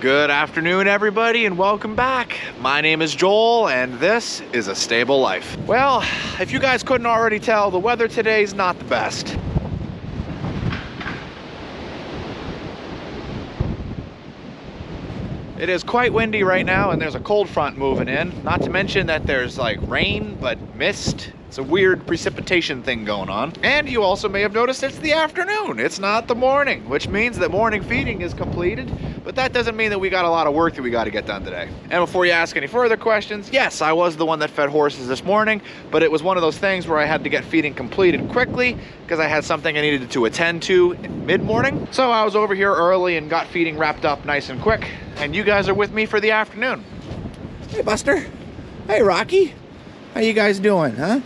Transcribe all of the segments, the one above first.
Good afternoon, everybody, and welcome back. My name is Joel, and this is A Stable Life. Well, if you guys couldn't already tell, the weather today is not the best. It is quite windy right now, and there's a cold front moving in. Not to mention that there's like rain, but mist. It's a weird precipitation thing going on. And you also may have noticed it's the afternoon. It's not the morning, which means that morning feeding is completed. But that doesn't mean that we got a lot of work that we got to get done today. And before you ask any further questions, yes, I was the one that fed horses this morning, but it was one of those things where I had to get feeding completed quickly because I had something I needed to attend to mid-morning. So I was over here early and got feeding wrapped up nice and quick. And you guys are with me for the afternoon. Hey, Buster. Hey, Rocky. How you guys doing, huh?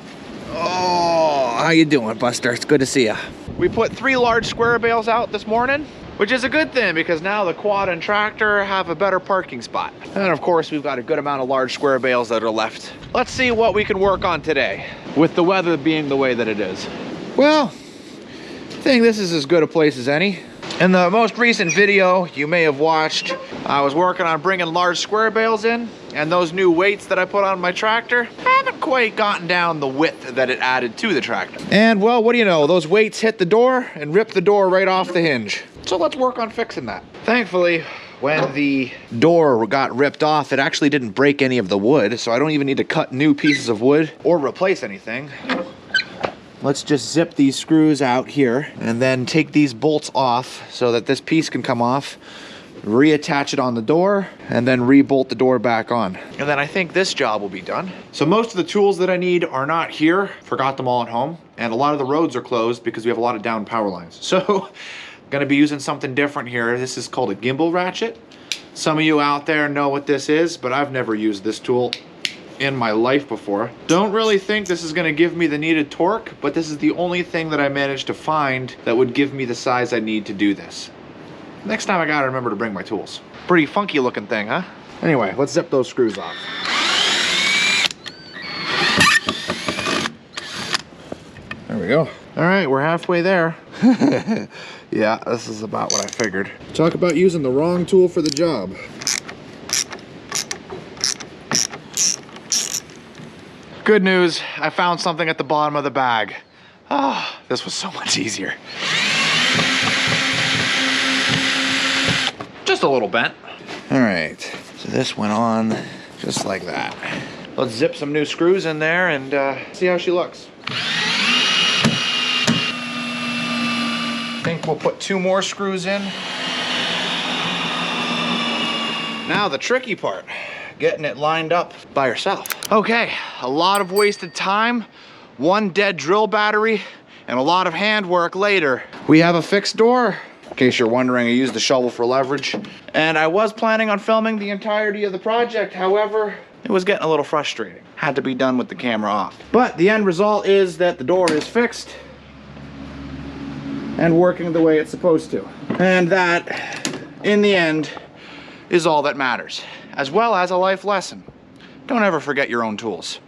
Oh, how you doing, Buster? It's good to see you. We put 3 large square bales out this morning, which is a good thing because now the quad and tractor have a better parking spot. And of course, we've got a good amount of large square bales that are left. Let's see what we can work on today with the weather being the way that it is. Well, I think this is as good a place as any. In the most recent video you may have watched, I was working on bringing large square bales in, and those new weights that I put on my tractor haven't quite gotten down the width that it added to the tractor. And well, what do you know? Those weights hit the door and ripped the door right off the hinge. So let's work on fixing that. Thankfully, when the door got ripped off, it actually didn't break any of the wood, so I don't even need to cut new pieces of wood or replace anything. Let's just zip these screws out here and then take these bolts off so that this piece can come off, reattach it on the door, and then re-bolt the door back on. And then I think this job will be done. So most of the tools that I need are not here. Forgot them all at home. And a lot of the roads are closed because we have a lot of down power lines. So gonna be using something different here. This is called a gimbal ratchet. Some of you out there know what this is, but I've never used this tool in my life before. Don't really think this is gonna give me the needed torque, but this is the only thing that I managed to find that would give me the size I need to do this. Next time I gotta remember to bring my tools. Pretty funky looking thing, huh? Anyway, let's zip those screws off. There we go. All right, we're halfway there. Yeah, this is about what I figured. Talk about using the wrong tool for the job. Good news, I found something at the bottom of the bag. Oh, this was so much easier. Just a little bent. All right, so this went on just like that. Let's zip some new screws in there and see how she looks. I think we'll put 2 more screws in. Now the tricky part, getting it lined up by yourself. Okay, a lot of wasted time, 1 dead drill battery, and a lot of handwork later. We have a fixed door. In case you're wondering, I used the shovel for leverage. And I was planning on filming the entirety of the project. However, it was getting a little frustrating. Had to be done with the camera off. But the end result is that the door is fixed and working the way it's supposed to. And that, in the end, is all that matters, as well as a life lesson. Don't ever forget your own tools.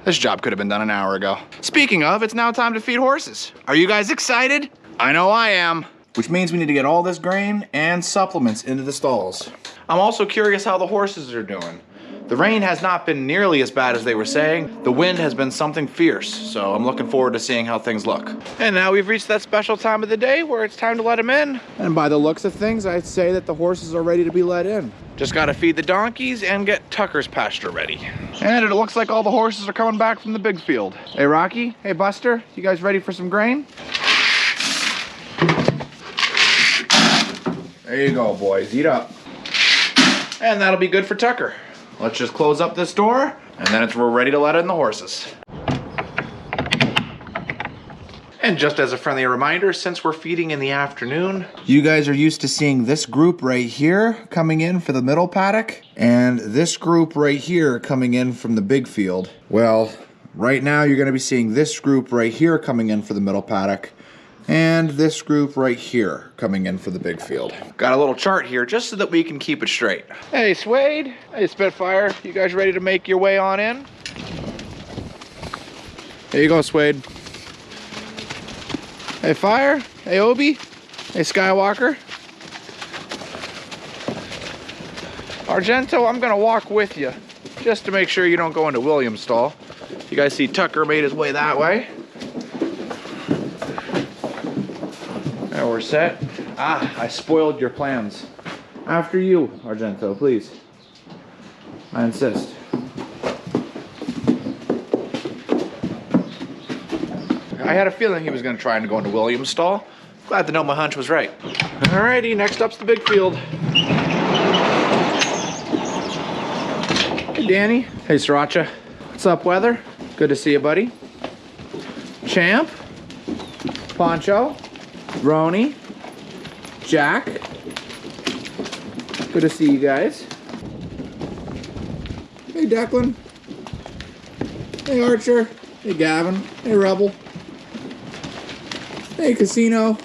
This job could have been done an hour ago. Speaking of, it's now time to feed horses. Are you guys excited? I know I am. Which means we need to get all this grain and supplements into the stalls. I'm also curious how the horses are doing. The rain has not been nearly as bad as they were saying. The wind has been something fierce, so I'm looking forward to seeing how things look. And now we've reached that special time of the day where it's time to let them in. And by the looks of things, I'd say that the horses are ready to be let in. Just gotta feed the donkeys and get Tucker's pasture ready. And it looks like all the horses are coming back from the big field. Hey Rocky, hey Buster, you guys ready for some grain? There you go, boys, eat up. And that'll be good for Tucker. Let's just close up this door, and then we're ready to let in the horses. And just as a friendly reminder, since we're feeding in the afternoon, you guys are used to seeing this group right here coming in for the middle paddock, and this group right here coming in from the big field. Well, right now you're gonna be seeing this group right here coming in for the middle paddock, and this group right here coming in for the big field. Got a little chart here just so that we can keep it straight. Hey Suede, hey Spitfire, you guys ready to make your way on in? There you go, Suede. Hey Fire, hey Obi, hey Skywalker. Argento, I'm gonna walk with you just to make sure you don't go into William's stall. You guys see Tucker made his way that way. Now we're set. Ah, I spoiled your plans. After you, Argento, please. I insist. I had a feeling he was gonna try and go into William's stall. Glad to know my hunch was right. Alrighty, next up's the big field. Hey, Danny. Hey, Sriracha. What's up, Weather? Good to see you, buddy. Champ. Poncho. Roni. Jack. Good to see you guys. Hey, Declan. Hey, Archer. Hey, Gavin. Hey, Rebel. Hey, Casino.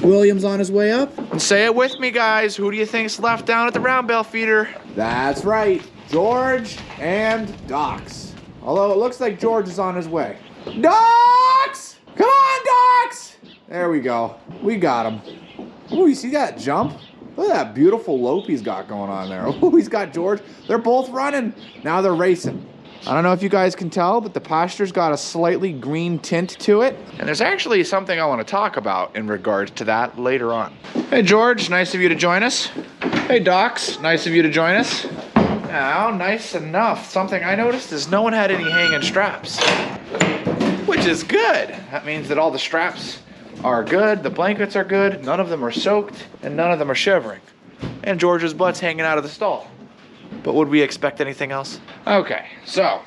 William's on his way up. And say it with me, guys. Who do you think's left down at the round bale feeder? That's right. George and Docs. Although it looks like George is on his way. Docs! Come on, Docs! There we go. We got him. Ooh, you see that jump? Look at that beautiful lope he's got going on there. Ooh, he's got George. They're both running. Now they're racing. I don't know if you guys can tell, but the pasture's got a slightly green tint to it. And there's actually something I want to talk about in regards to that later on. Hey, George, nice of you to join us. Hey, Docs, nice of you to join us. Now, nice enough. Something I noticed is no one had any hanging straps, which is good. That means that all the straps are good, the blankets are good, none of them are soaked, and none of them are shivering. And George's butt's hanging out of the stall. But would we expect anything else? Okay, so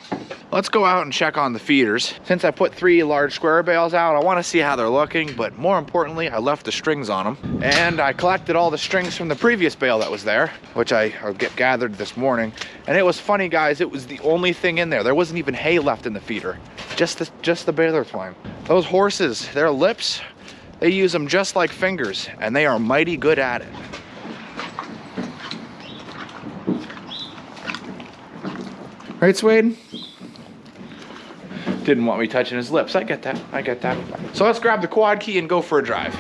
let's go out and check on the feeders. Since I put 3 large square bales out, I want to see how they're looking, but more importantly, I left the strings on them. And I collected all the strings from the previous bale that was there, which I gathered this morning. And it was funny, guys, it was the only thing in there. There wasn't even hay left in the feeder, just the baler twine. Those horses, their lips, they use them just like fingers, and they are mighty good at it. Right, Swade? Didn't want me touching his lips. I get that. I get that. So let's grab the quad key and go for a drive.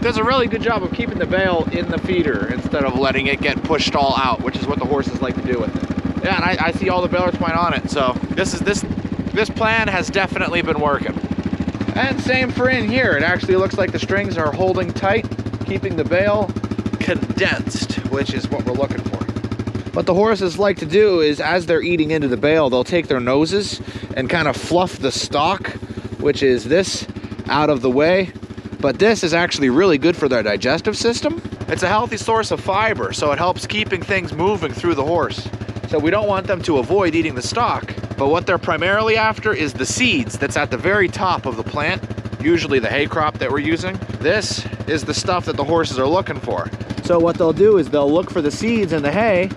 Does a really good job of keeping the bale in the feeder instead of letting it get pushed all out, which is what the horses like to do with it. Yeah, and I see all the baler twine on it, so this plan has definitely been working. And same for in here. It actually looks like the strings are holding tight, keeping the bale condensed, which is what we're looking for. What the horses like to do is, as they're eating into the bale, they'll take their noses and kind of fluff the stalk, which is this, out of the way. But this is actually really good for their digestive system. It's a healthy source of fiber, so it helps keeping things moving through the horse. So we don't want them to avoid eating the stalk, but what they're primarily after is the seeds that's at the very top of the plant, usually the hay crop that we're using. This is the stuff that the horses are looking for. So what they'll do is they'll look for the seeds in the hay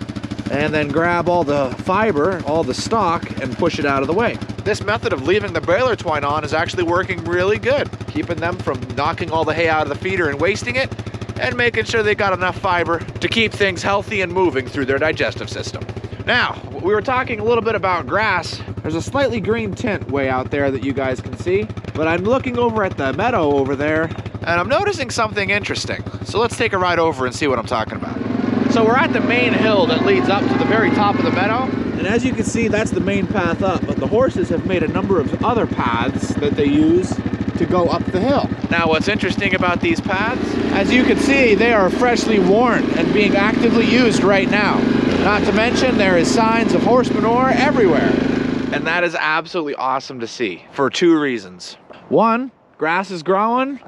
and then grab all the fiber, all the stalk, and push it out of the way. This method of leaving the baler twine on is actually working really good, keeping them from knocking all the hay out of the feeder and wasting it, and making sure they got enough fiber to keep things healthy and moving through their digestive system. Now, we were talking a little bit about grass. There's a slightly green tint way out there that you guys can see, but I'm looking over at the meadow over there, and I'm noticing something interesting. So let's take a ride over and see what I'm talking about. So we're at the main hill that leads up to the very top of the meadow, and as you can see, that's the main path up, but the horses have made a number of other paths that they use to go up the hill. Now, what's interesting about these paths, as you can see, they are freshly worn and being actively used right now. Not to mention, there is signs of horse manure everywhere. And that is absolutely awesome to see for 2 reasons. One, grass is growing,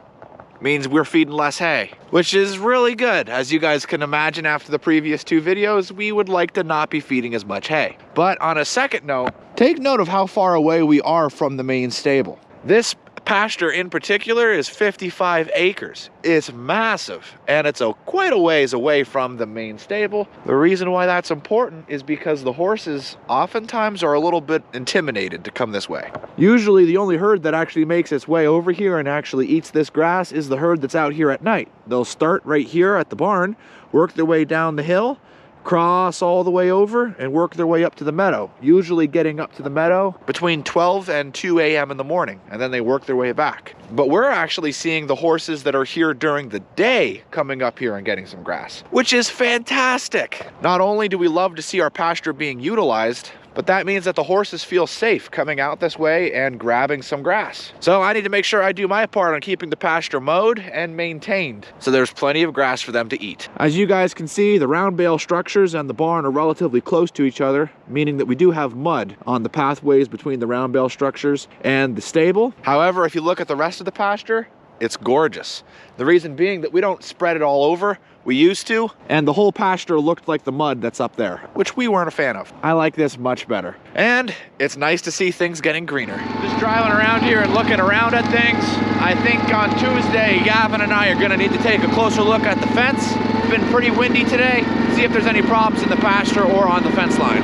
means we're feeding less hay, which is really good. As you guys can imagine, after the previous 2 videos, we would like to not be feeding as much hay. But on a second note, take note of how far away we are from the main stable. This pasture in particular is 55 acres. It's massive, and it's quite a ways away from the main stable. The reason why that's important is because the horses oftentimes are a little bit intimidated to come this way. Usually the only herd that actually makes its way over here and actually eats this grass is the herd that's out here at night. They'll start right here at the barn, work their way down the hill, cross all the way over and work their way up to the meadow, usually getting up to the meadow between 12 and 2 a.m. in the morning, and then they work their way back. But we're actually seeing the horses that are here during the day coming up here and getting some grass, which is fantastic. Not only do we love to see our pasture being utilized, but that means that the horses feel safe coming out this way and grabbing some grass. So I need to make sure I do my part on keeping the pasture mowed and maintained, so there's plenty of grass for them to eat. As you guys can see, the round bale structures and the barn are relatively close to each other, meaning that we do have mud on the pathways between the round bale structures and the stable. However, if you look at the rest of the pasture, it's gorgeous. The reason being that we don't spread it all over. We used to, and the whole pasture looked like the mud that's up there, which we weren't a fan of. I like this much better. And it's nice to see things getting greener. Just driving around here and looking around at things. I think on Tuesday, Gavin and I are gonna need to take a closer look at the fence. It's been pretty windy today. See if there's any problems in the pasture or on the fence line.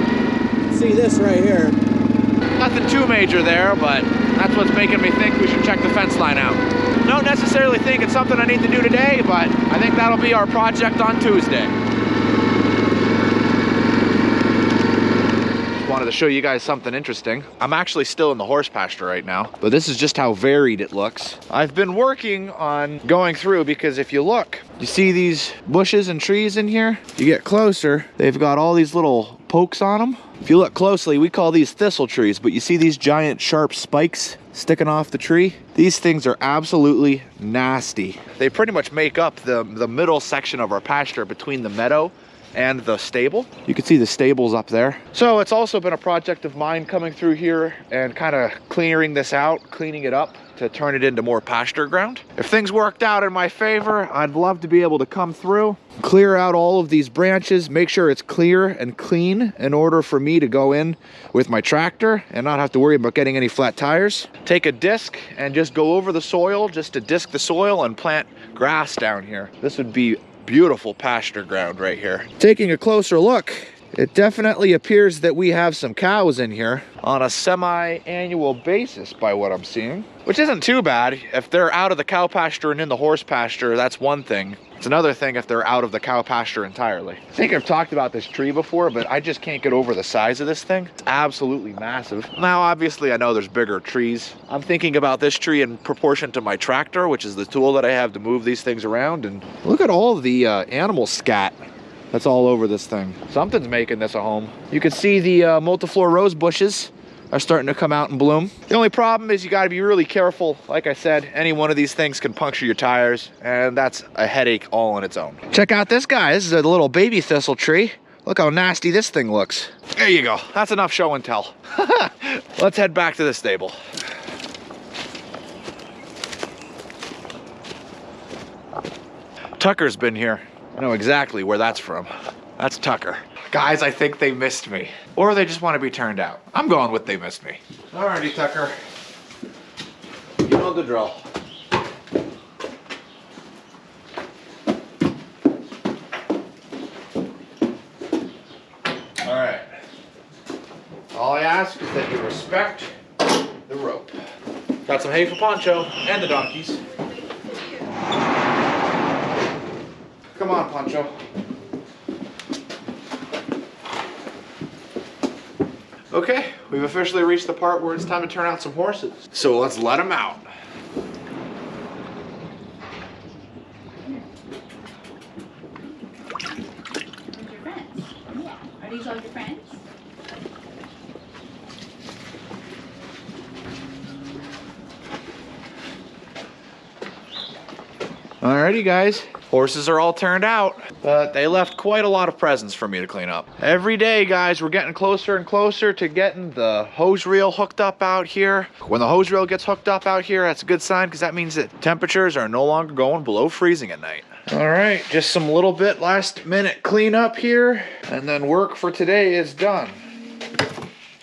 See this right here. Nothing too major there, but that's what's making me think we should check the fence line out. Don't necessarily think it's something I need to do today, but I think that'll be our project on Tuesday. Just wanted to show you guys something interesting. I'm actually still in the horse pasture right now, but this is just how varied it looks. I've been working on going through because if you look, you see these bushes and trees in here? You get closer, they've got all these little pokes on them. If you look closely, we call these thistle trees, but you see these giant sharp spikes sticking off the tree? These things are absolutely nasty. They pretty much make up the middle section of our pasture between the meadow and the stable. You can see the stables up there. So it's also been a project of mine coming through here and kind of clearing this out, cleaning it up to turn it into more pasture ground. If things worked out in my favor, I'd love to be able to come through, clear out all of these branches, make sure it's clear and clean in order for me to go in with my tractor and not have to worry about getting any flat tires. Take a disc and just go over the soil, just to disc the soil and plant grass down here. This would be beautiful pasture ground right here. Taking a closer look, it definitely appears that we have some cows in here on a semi-annual basis by what I'm seeing, which isn't too bad. If they're out of the cow pasture and in the horse pasture, that's one thing. It's another thing if they're out of the cow pasture entirely. I think I've talked about this tree before, but I just can't get over the size of this thing. It's absolutely massive. Now, obviously, I know there's bigger trees. I'm thinking about this tree in proportion to my tractor, which is the tool that I have to move these things around. And look at all the animal scat that's all over this thing. Something's making this a home. You can see the multiflora rose bushes are starting to come out and bloom. The only problem is you got to be really careful. Like I said, any one of these things can puncture your tires, and that's a headache all on its own. Check out this guy. This is a little baby thistle tree. Look how nasty this thing looks. There you go. That's enough show and tell. Let's head back to the stable. Tucker's been here. I know exactly where that's from. That's Tucker. Guys, I think they missed me. Or they just want to be turned out. I'm going with they missed me. Alrighty, Tucker. You know the drill. Alright. All I ask is that you respect the rope. Got some hay for Poncho and the donkeys. Come on, Poncho. Okay, we've officially reached the part where it's time to turn out some horses. So let's let them out. Where's your friends? Yeah. Are these all your friends? Alrighty, guys. Horses are all turned out, but they left quite a lot of presents for me to clean up. Every day, guys, we're getting closer and closer to getting the hose reel hooked up out here. When the hose reel gets hooked up out here, that's a good sign because that means that temperatures are no longer going below freezing at night. All right, just some little bit last minute cleanup here, and then work for today is done.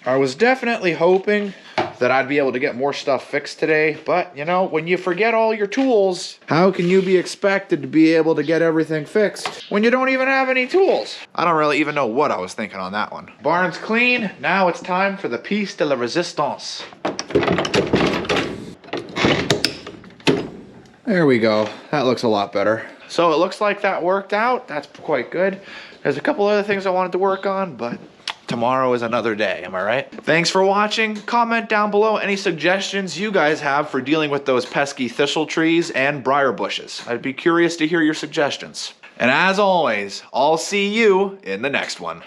I was definitely hoping that I'd be able to get more stuff fixed today, but you know, when you forget all your tools, how can you be expected to be able to get everything fixed when you don't even have any tools? I don't really even know what I was thinking on that one. Barn's clean, now it's time for the piece de la resistance. There we go, that looks a lot better. So it looks like that worked out, that's quite good. There's a couple other things I wanted to work on, but tomorrow is another day, am I right? Thanks for watching. Comment down below any suggestions you guys have for dealing with those pesky thistle trees and briar bushes. I'd be curious to hear your suggestions. And as always, I'll see you in the next one.